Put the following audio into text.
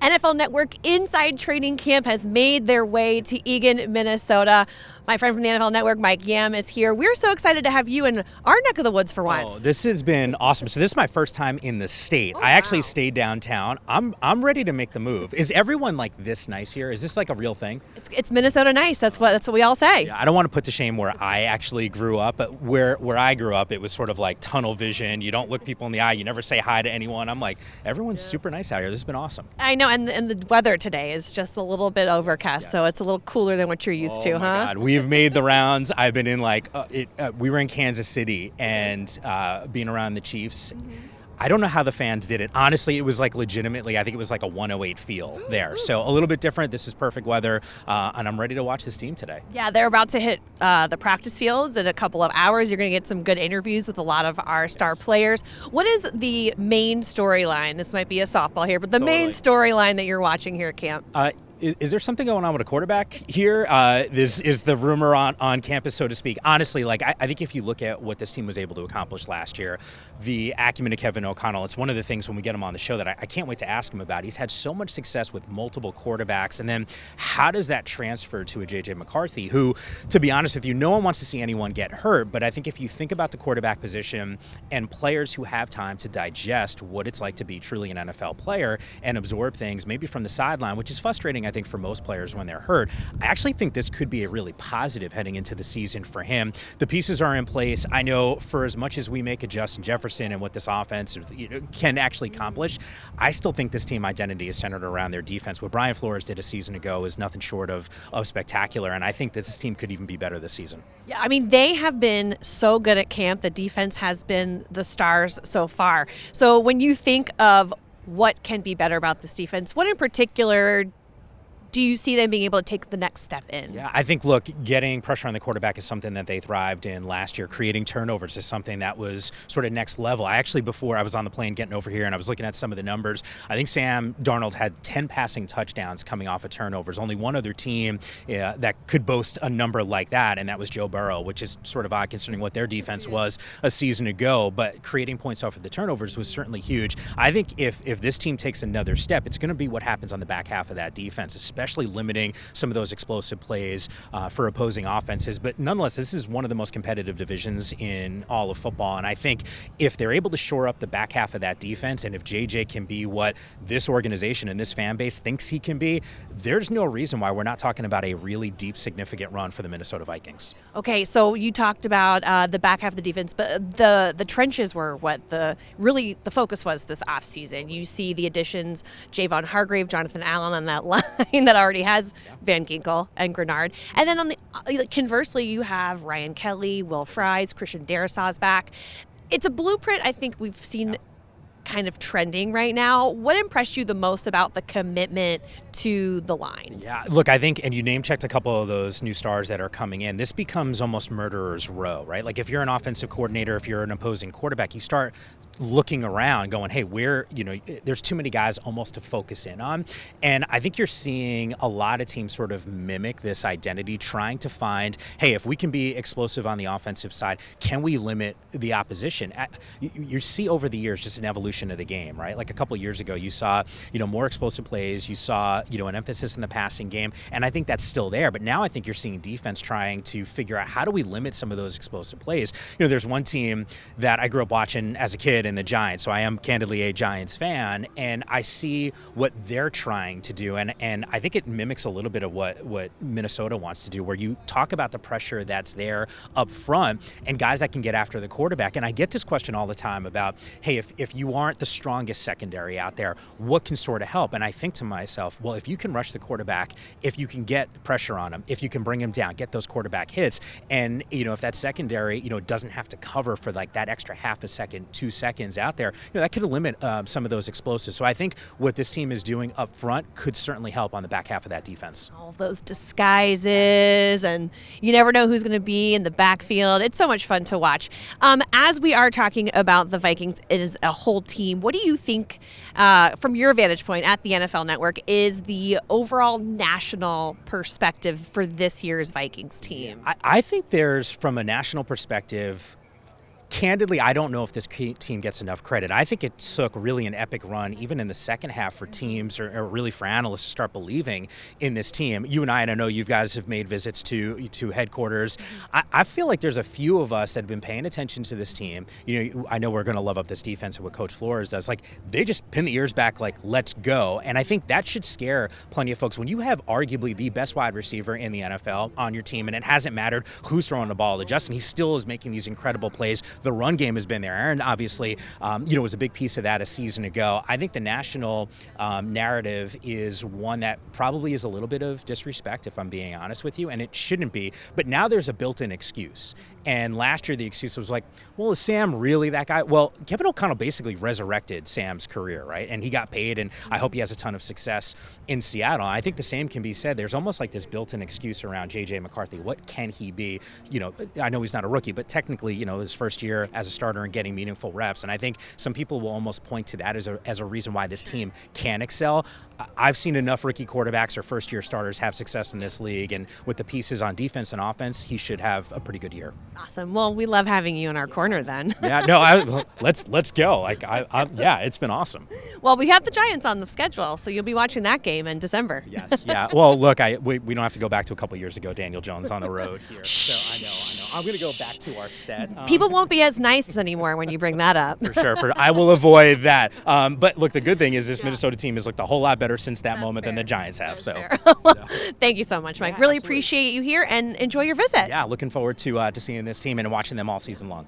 NFL Network Inside Training Camp has made their way to Eagan, Minnesota. My friend from the NFL Network, Mike Yam, is here. We're so excited to have you in our neck of the woods for once. Oh, this has been awesome. So this is my first time in the state. I actually stayed downtown. I'm ready to make the move. Is everyone like this nice here? Is this like a real thing? It's Minnesota nice. That's what we all say. Yeah, I don't want to put to shame where I actually grew up, but where I grew up, it was sort of like tunnel vision. You don't look people in the eye. You never say hi to anyone. I'm like, everyone's super nice out here. This has been awesome. I know, and the weather today is just a little bit overcast, so it's a little cooler than what you're used to, Oh my God. We've made the rounds. I've been in we were in Kansas City and being around the Chiefs. I don't know how the fans did it. Honestly, it was like legitimately, I think it was like a 108 feel there. So a little bit different. This is perfect weather, and I'm ready to watch this team today. Yeah, they're about to hit the practice fields in a couple of hours. You're going to get some good interviews with a lot of our star players. What is the main storyline? This might be a softball here, but the main storyline that you're watching here at camp? Is there something going on with a quarterback here? This is the rumor on campus, so to speak. Honestly, I think if you look at what this team was able to accomplish last year, the acumen of Kevin O'Connell, it's one of the things when we get him on the show that I can't wait to ask him about. He's had so much success with multiple quarterbacks, and then how does that transfer to a J.J. McCarthy, who, to be honest with you, no one wants to see anyone get hurt, but I think if you think about the quarterback position and players who have time to digest what it's like to be truly an NFL player and absorb things maybe from the sideline, which is frustrating, I think, for most players when they're hurt. I actually think this could be a really positive heading into the season for him. The pieces are in place. I know for as much as we make a Justin Jefferson and what this offense can actually accomplish, I still think this team identity is centered around their defense. What Brian Flores did a season ago is nothing short of spectacular, and I think that this team could even be better this season. Yeah, I mean, they have been so good at camp. The defense has been the stars so far. So when you think of what can be better about this defense, what in particular do you see them being able to take the next step in? Yeah, I think, look, getting pressure on the quarterback is something that they thrived in last year. Creating turnovers is something that was sort of next level. Before I was on the plane getting over here and I was looking at some of the numbers, I think Sam Darnold had 10 passing touchdowns coming off of turnovers. Only one other team that could boast a number like that, and that was Joe Burrow, which is sort of odd considering what their defense was a season ago. But creating points off of the turnovers was certainly huge. I think if this team takes another step, it's going to be what happens on the back half of that defense, especially limiting some of those explosive plays for opposing offenses. But nonetheless, this is one of the most competitive divisions in all of football. And I think if they're able to shore up the back half of that defense, and if JJ can be what this organization and this fan base thinks he can be, there's no reason why we're not talking about a really deep, significant run for the Minnesota Vikings. Okay, so you talked about the back half of the defense, but the trenches were what the focus was this offseason. You see the additions, Javon Hargrave, Jonathan Allen on that line that already has Van Ginkel and Grenard. And then on the conversely, you have Ryan Kelly, Will Fries, Christian Darrisaw's back. It's a blueprint I think we've seen kind of trending right now. What impressed you the most about the commitment to the lines? Yeah, look, I think, and you name-checked a couple of those new stars that are coming in, this becomes almost murderer's row, right? Like if you're an offensive coordinator, if you're an opposing quarterback, you start looking around going, hey, there's too many guys almost to focus in on. And I think you're seeing a lot of teams sort of mimic this identity, trying to find, hey, if we can be explosive on the offensive side, can we limit the opposition? You see over the years just an evolution of the game, right? Like a couple of years ago, you saw, more explosive plays. You saw, an emphasis in the passing game. And I think that's still there. But now I think you're seeing defense trying to figure out how do we limit some of those explosive plays. There's one team that I grew up watching as a kid in the Giants. So I am candidly a Giants fan. And I see what they're trying to do. And I think it mimics a little bit of what Minnesota wants to do, where you talk about the pressure that's there up front and guys that can get after the quarterback. And I get this question all the time about, hey, if you aren't the strongest secondary out there, what can sort of help? And I think to myself, well, if you can rush the quarterback, if you can get pressure on him, if you can bring him down, get those quarterback hits, and if that secondary doesn't have to cover for like that extra half a second, 2 seconds out there, that could limit some of those explosives. So I think what this team is doing up front could certainly help on the back half of that defense. All of those disguises, and you never know who's going to be in the backfield. It's so much fun to watch. As we are talking about the Vikings as a whole team, what do you think, from your vantage point at the NFL Network, is the overall national perspective for this year's Vikings team? I think there's, from a national perspective, candidly, I don't know if this team gets enough credit. I think it took really an epic run, even in the second half, for teams or really for analysts to start believing in this team. You and I know you guys have made visits to headquarters. I feel like there's a few of us that have been paying attention to this team. I know we're going to love up this defense and what Coach Flores does. Like, they just pin the ears back, like, let's go. And I think that should scare plenty of folks. When you have arguably the best wide receiver in the NFL on your team, and it hasn't mattered who's throwing the ball to Justin, he still is making these incredible plays. The run game has been there. Aaron, obviously, was a big piece of that a season ago. I think the national narrative is one that probably is a little bit of disrespect, if I'm being honest with you, and it shouldn't be. But now there's a built-in excuse. And last year the excuse was like, well, is Sam really that guy? Well, Kevin O'Connell basically resurrected Sam's career, right? And he got paid, and I hope he has a ton of success in Seattle. I think the same can be said. There's almost like this built-in excuse around J.J. McCarthy. What can he be? I know he's not a rookie, but technically, his first year as a starter and getting meaningful reps. And I think some people will almost point to that as a reason why this team can excel. I've seen enough rookie quarterbacks or first-year starters have success in this league, and with the pieces on defense and offense, he should have a pretty good year. Awesome. Well, we love having you in our corner then. Yeah, no, let's go. Yeah, it's been awesome. Well, we have the Giants on the schedule, so you'll be watching that game in December. Yes, yeah. Well, look, we don't have to go back to a couple years ago. Daniel Jones on the road here. So I know. I'm going to go back to our set. People won't be as nice anymore when you bring that up. For sure. I will avoid that. But look, the good thing is this Minnesota team has looked a whole lot better since that moment than the Giants have. So, thank you so much, Mike. Really appreciate you here, and enjoy your visit. Yeah, looking forward to seeing this team and watching them all season long.